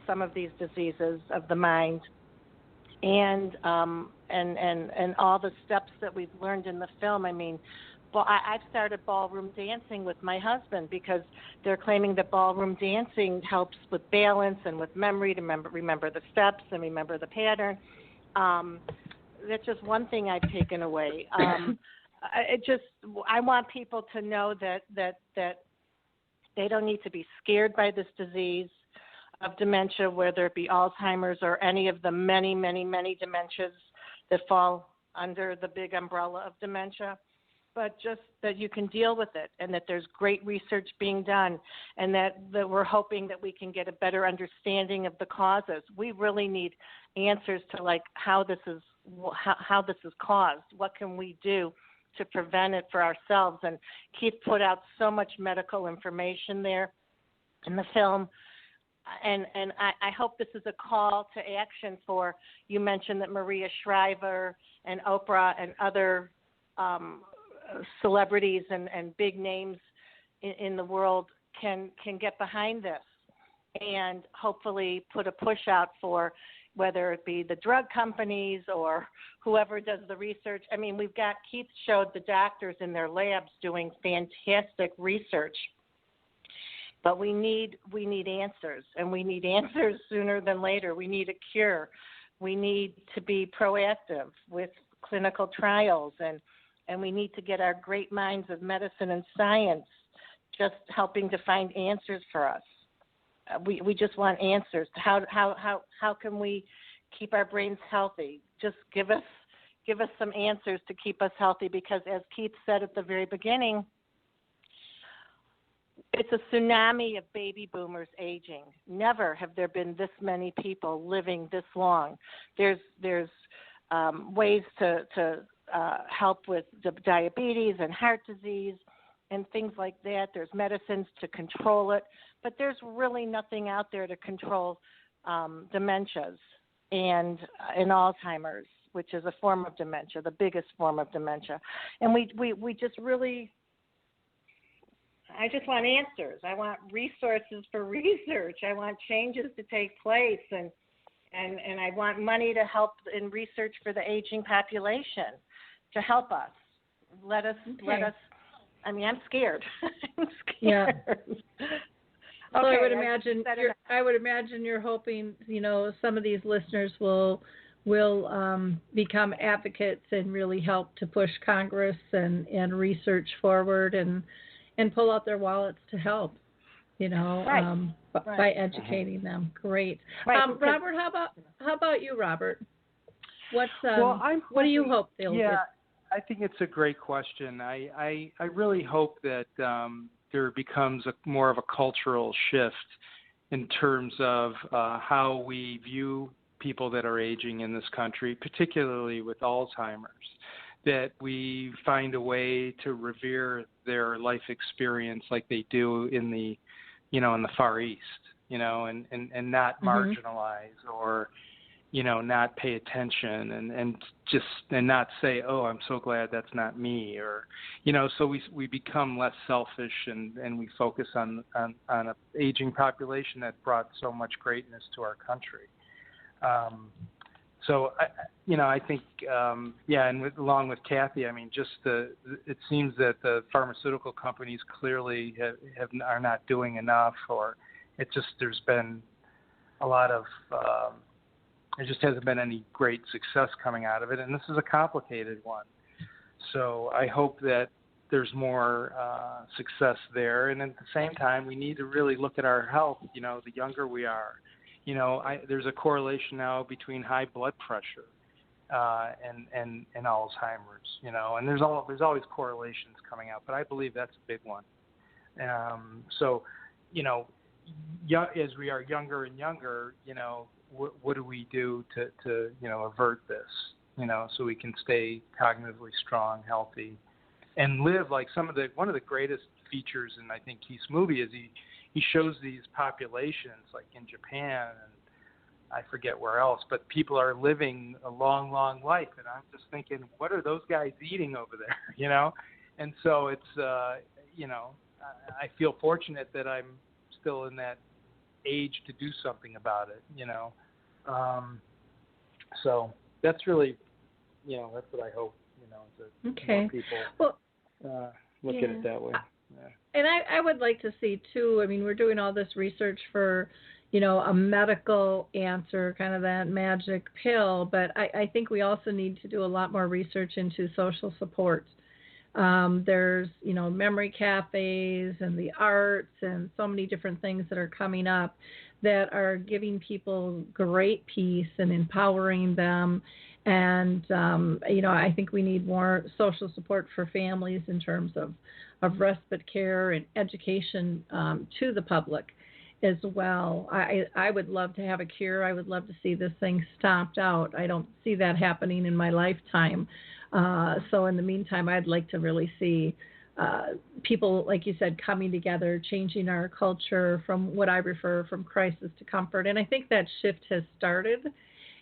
Speaker 4: some of these diseases of the mind, and all the steps that we've learned in the film. I mean, well, I've started ballroom dancing with my husband because they're claiming that ballroom dancing helps with balance and with memory to remember the steps and remember the pattern. That's just one thing I've taken away. I want people to know that they don't need to be scared by this disease of dementia, whether it be Alzheimer's or any of the many, many, many dementias that fall under the big umbrella of dementia, but just that you can deal with it and that there's great research being done and that we're hoping that we can get a better understanding of the causes. We really need answers to like how this is caused. What can we do to prevent it for ourselves? And Keith put out so much medical information there in the film. And I hope this is a call to action for, you mentioned that Maria Shriver and Oprah and other celebrities and big names in the world can get behind this and hopefully put a push out for whether it be the drug companies or whoever does the research. I mean, Keith showed the doctors in their labs doing fantastic research. But we need answers, and we need answers sooner than later. We need a cure. We need to be proactive with clinical trials, and we need to get our great minds of medicine and science just helping to find answers for us. We just want answers. How can we keep our brains healthy? Just give us some answers to keep us healthy, because as Keith said at the very beginning, it's a tsunami of baby boomers aging. Never have there been this many people living this long. There's ways to help with diabetes and heart disease and things like that. There's medicines to control it, but there's really nothing out there to control dementias and Alzheimer's, which is a form of dementia, the biggest form of dementia. And we just really, I just want answers. I want resources for research. I want changes to take place, and I want money to help in research for the aging population to help us. Let us. I mean, I'm scared. I'm scared. Yeah.
Speaker 2: So okay, I would imagine you're hoping, some of these listeners will become advocates and really help to push Congress and research forward and pull out their wallets to help, by educating them. Great.
Speaker 5: Right.
Speaker 2: Robert, how about you, Robert? What do you hope they'll do?
Speaker 5: I think it's a great question. I really hope that there becomes more of a cultural shift in terms of how we view people that are aging in this country, particularly with Alzheimer's, that we find a way to revere their life experience like they do in the Far East. and not marginalize or, not pay attention and not say, oh, I'm so glad that's not me, or, so we become less selfish and we focus on an aging population that brought so much greatness to our country. So, I think, and along with Cathy, I mean, it seems that the pharmaceutical companies clearly are not doing enough, or there's been a lot of, there just hasn't been any great success coming out of it, and this is a complicated one. So I hope that there's more success there, and at the same time, we need to really look at our health, the younger we are. There's a correlation now between high blood pressure and Alzheimer's, and there's always correlations coming out, but I believe that's a big one. So, as we are younger and younger, what do we do to avert this, so we can stay cognitively strong, healthy, and live like one of the greatest features in, I think, Keith's movie is he shows these populations like in Japan and I forget where else, but people are living a long, long life. And I'm just thinking, what are those guys eating over there, And so it's, I feel fortunate that I'm still in that age to do something about it, So that's really, that's what I hope, that more people look at it that way. Yeah.
Speaker 2: And I would like to see, too, I mean, we're doing all this research for, a medical answer, kind of that magic pill, but I think we also need to do a lot more research into social support. There's, memory cafes and the arts and so many different things that are coming up that are giving people great peace and empowering them. And, I think we need more social support for families in terms of respite care and education to the public as well. I would love to have a cure. I would love to see this thing stomped out. I don't see that happening in my lifetime. So in the meantime, I'd like to really see people, like you said, coming together, changing our culture from what I refer from crisis to comfort. And I think that shift has started.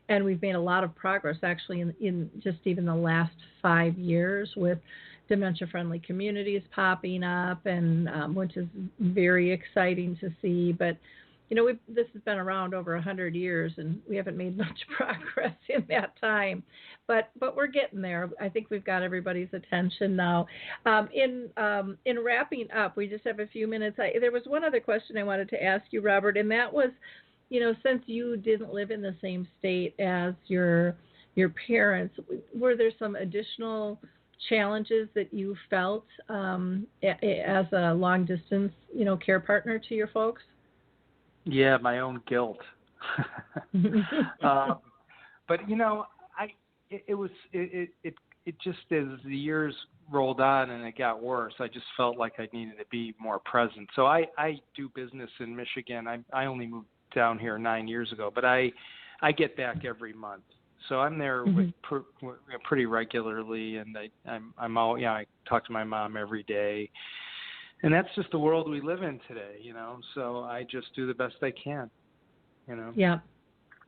Speaker 2: And we've made a lot of progress, actually, in just even the last 5 years with dementia-friendly communities popping up, and which is very exciting to see. But, this has been around over 100 years, and we haven't made much progress in that time. But we're getting there. I think we've got everybody's attention now. In wrapping up, we just have a few minutes. There was one other question I wanted to ask you, Robert, and that was, since you didn't live in the same state as your parents, were there some additional challenges that you felt as a long distance, care partner to your folks?
Speaker 5: Yeah, my own guilt. But it just, as the years rolled on and it got worse, I just felt like I needed to be more present. So I do business in Michigan. I only moved down here 9 years ago, but I get back every month. So I'm there with pretty regularly, and I talk to my mom every day, and that's just the world we live in today, So I just do the best I can,
Speaker 2: Yeah,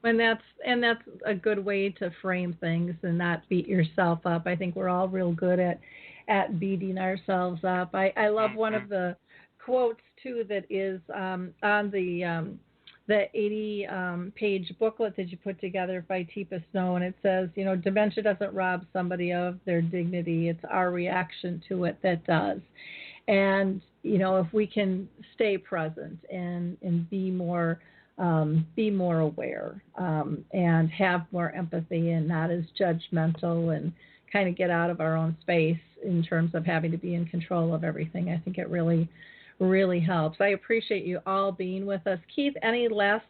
Speaker 2: and that's a good way to frame things and not beat yourself up. I think we're all real good at beating ourselves up. I love one of the quotes too that is on the 80-page booklet that you put together by Dementia Stone. It says, dementia doesn't rob somebody of their dignity. It's our reaction to it that does. And, if we can stay present and be more aware and have more empathy and not as judgmental and kind of get out of our own space in terms of having to be in control of everything, I think it really helps. I appreciate you all being with us. Keith, any last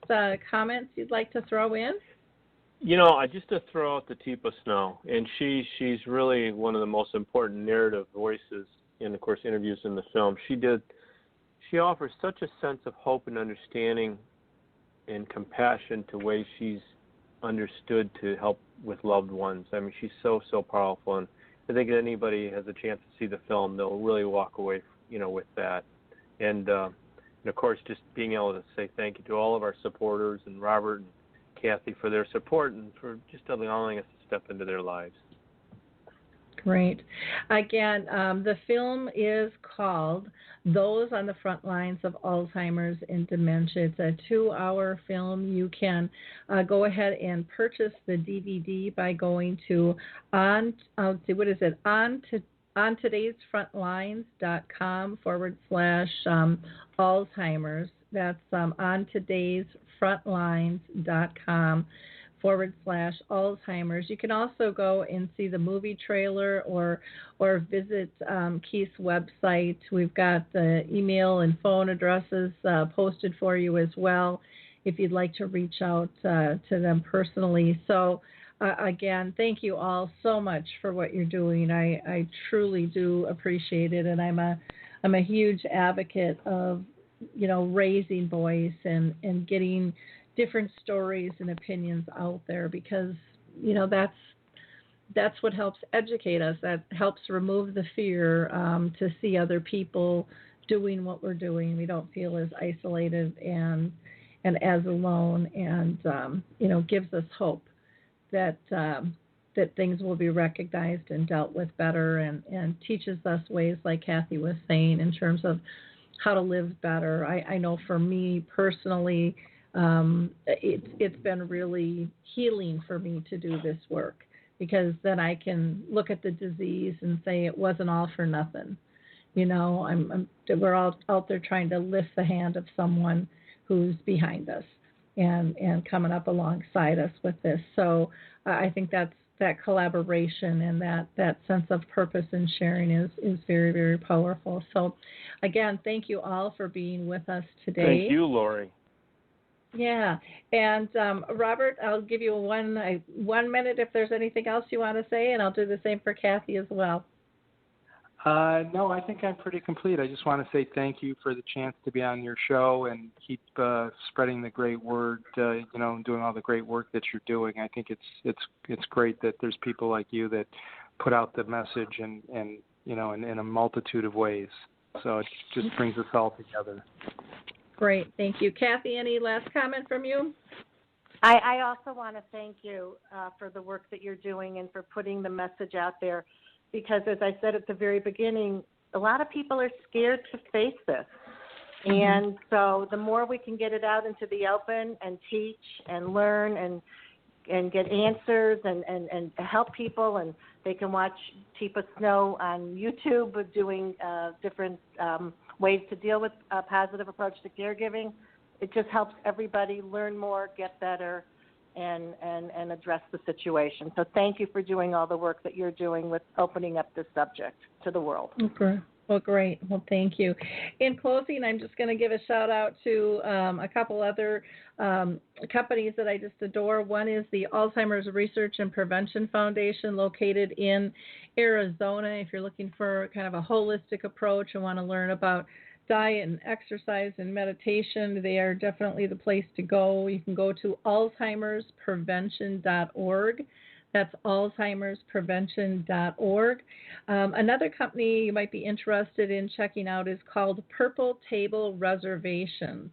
Speaker 2: comments you'd like to throw in?
Speaker 3: Just to throw out the Dementia Snow, and she's really one of the most important narrative voices in, of course, interviews in the film. She offers such a sense of hope and understanding and compassion to ways she's understood to help with loved ones. I mean, she's so powerful, and I think if anybody has a chance to see the film, they'll really walk away, with that. And And, of course, just being able to say thank you to all of our supporters and Robert and Cathy for their support and for just allowing us to step into their lives.
Speaker 2: Great. Again, the film is called Those on the Front Lines of Alzheimer's and Dementia. It's a 2-hour film. You can go ahead and purchase the DVD by going to ontoday'sfrontlines.com/Alzheimer's. That's ontoday'sfrontlines.com/Alzheimer's. You can also go and see the movie trailer or visit Keith's website. We've got the email and phone addresses posted for you as well if you'd like to reach out to them personally. So again, thank you all so much for what you're doing. I truly do appreciate it, and I'm a huge advocate of raising voice and getting different stories and opinions out there, because that's what helps educate us. That helps remove the fear to see other people doing what we're doing. We don't feel as isolated and as alone, and gives us hope that things will be recognized and dealt with better, and teaches us ways, like Cathy was saying, in terms of how to live better. I know for me personally, it's been really healing for me to do this work, because then I can look at the disease and say it wasn't all for nothing. We're all out there trying to lift the hand of someone who's behind us and coming up alongside us with this. So I think that collaboration and that sense of purpose and sharing is very, very powerful. So again, thank you all for being with us today.
Speaker 3: Thank you, Lori.
Speaker 2: Yeah, and Robert, I'll give you 1 minute if there's anything else you want to say, and I'll do the same for Cathy as well.
Speaker 5: No, I think I'm pretty complete. I just want to say thank you for the chance to be on your show and keep spreading the great word, and doing all the great work that you're doing. I think it's great that there's people like you that put out the message and in a multitude of ways. So it just brings us all together.
Speaker 2: Great, thank you. Cathy, any last comment from you?
Speaker 4: I also want to thank you for the work that you're doing and for putting the message out there, because as I said at the very beginning, a lot of people are scared to face this. Mm-hmm. And so the more we can get it out into the open and teach and learn and get answers and help people, and they can watch Tifa Snow on YouTube doing different ways to deal with a positive approach to caregiving. It just helps everybody learn more, get better, and address the situation. So thank you for doing all the work that you're doing with opening up this subject to the world.
Speaker 2: Okay. Well, great. Well, thank you. In closing, I'm just going to give a shout out to a couple other companies that I just adore. One is the Alzheimer's Research and Prevention Foundation, located in Arizona. If you're looking for kind of a holistic approach and want to learn about diet and exercise and meditation, they are definitely the place to go. You can go to alzheimersprevention.org. That's alzheimersprevention.org. Another company you might be interested in checking out is called Purple Table Reservations.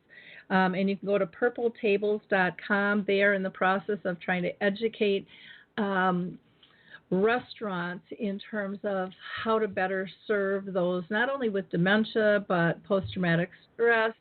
Speaker 2: And you can go to purpletables.com. They are in the process of trying to educate restaurants in terms of how to better serve those, not only with dementia, but post-traumatic stress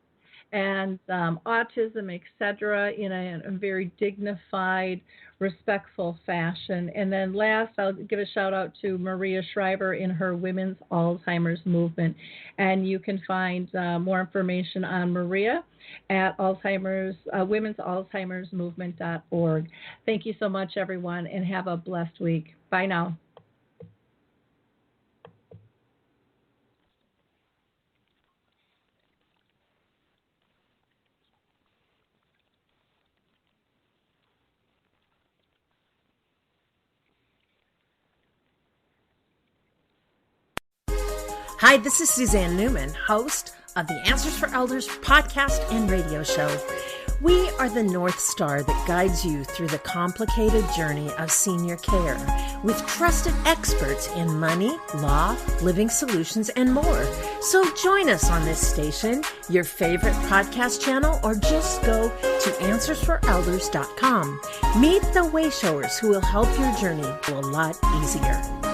Speaker 2: and autism, etc., in a very dignified, respectful fashion. And then last, I'll give a shout out to Maria Shriver in her Women's Alzheimer's Movement. And you can find more information on Maria at Women's Alzheimer's Movement.org. Thank you so much, everyone, and have a blessed week. Bye now.
Speaker 6: Hi, this is Suzanne Newman, host of the Answers for Elders podcast and radio show. We are the North Star that guides you through the complicated journey of senior care with trusted experts in money, law, living solutions, and more. So join us on this station, your favorite podcast channel, or just go to answersforelders.com. Meet the Wayshowers who will help your journey go a lot easier.